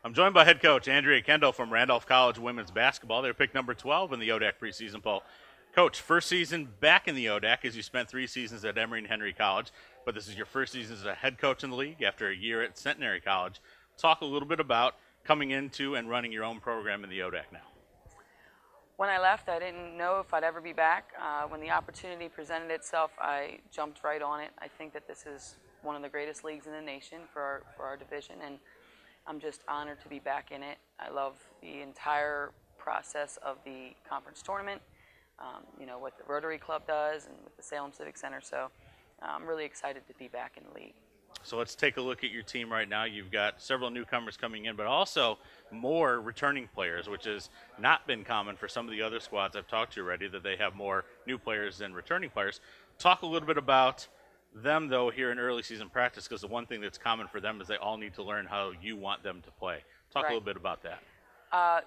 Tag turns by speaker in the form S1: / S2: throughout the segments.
S1: I'm joined by head coach Andrea Kendall from Randolph College women's basketball. They're picked number 12 in the ODAC preseason poll. Coach, first season back in the ODAC as you spent 3 seasons at Emory and Henry College, but this is your first season as a head coach in the league after a year at Centenary College. Talk a little bit about coming into and running your own program in the ODAC now.
S2: When I left, I didn't know if I'd ever be back. When the opportunity presented itself, I jumped right on it. I think that this is one of the greatest leagues in the nation for our division, and I'm just honored to be back in it. I love the entire process of the conference tournament, what the Rotary Club does and with the Salem Civic Center. So I'm really excited to be back in the league.
S1: So let's take a look at your team right now. You've got several newcomers coming in, but also more returning players, which has not been common for some of the other squads I've talked to already, that they have more new players than returning players. Talk a little bit about them, though, here in early season practice, because the one thing that's common for them is they all need to learn how you want them to play. Talk a little bit about that.
S2: I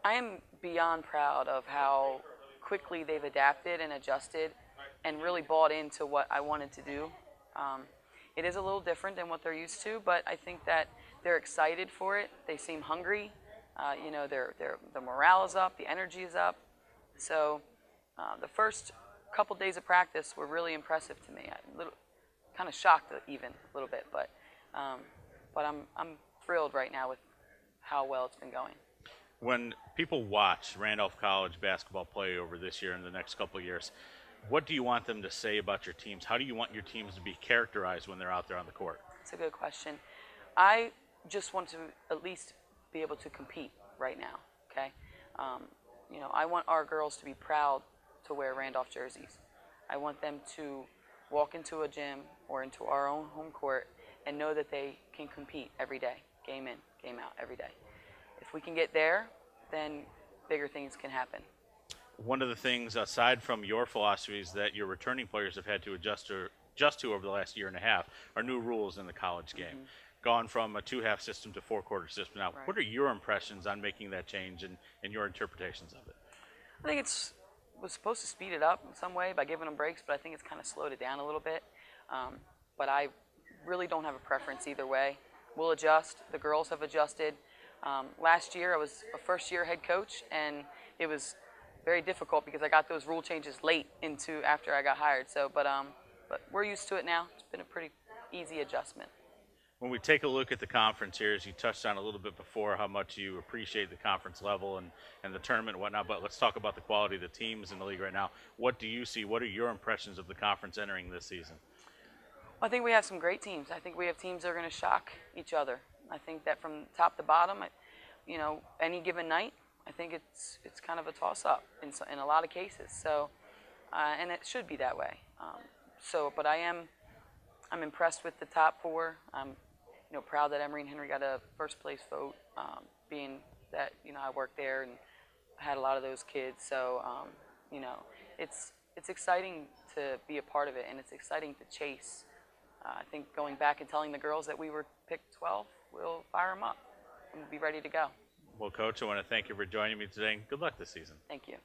S2: am beyond proud of how quickly they've adapted and adjusted and really bought into what I wanted to do. It is a little different than what they're used to, but I think that they're excited for it. They seem hungry. The morale is up, the energy is up. So the first couple days of practice were really impressive to me. I'm kind of shocked even a little bit, but I'm thrilled right now with how well it's been going.
S1: When people watch Randolph College basketball play over this year and the next couple of years, what do you want them to say about your teams? How do you want your teams to be characterized when they're out there on the court?
S2: That's a good question. I just want to at least be able to compete right now, okay? I want our girls to be proud to wear Randolph jerseys. I want them to walk into a gym or into our own home court and know that they can compete every day, game in, game out, every day. If we can get there, then bigger things can happen.
S1: One of the things, aside from your philosophies, that your returning players have had to adjust to over the last year and a half are new rules in the college game. Gone from a 2-half system to 4-quarter system. Now, what are your impressions on making that change and your interpretations of it?
S2: I think it was supposed to speed it up in some way by giving them breaks, but I think it's kind of slowed it down a little bit. But I really don't have a preference either way. We'll adjust. The girls have adjusted. Last year, I was a first-year head coach, and it was very difficult because I got those rule changes late into after I got hired. So, but we're used to it now. It's been a pretty easy adjustment.
S1: When we take a look at the conference here, as you touched on a little bit before, how much you appreciate the conference level and the tournament and whatnot, but let's talk about the quality of the teams in the league right now. What do you see? What are your impressions of the conference entering this season?
S2: I think we have some great teams. I think we have teams that are going to shock each other. I think that from top to bottom, any given night, I think it's kind of a toss-up in a lot of cases. So, and it should be that way. But I'm impressed with the top 4. I'm proud that Emory and Henry got a first place vote, being that I worked there and had a lot of those kids. So it's exciting to be a part of it, and it's exciting to chase. I think going back and telling the girls that we were picked 12 will fire them up and we'll be ready to go.
S1: Well, Coach, I want to thank you for joining me today. Good luck this season.
S2: Thank you.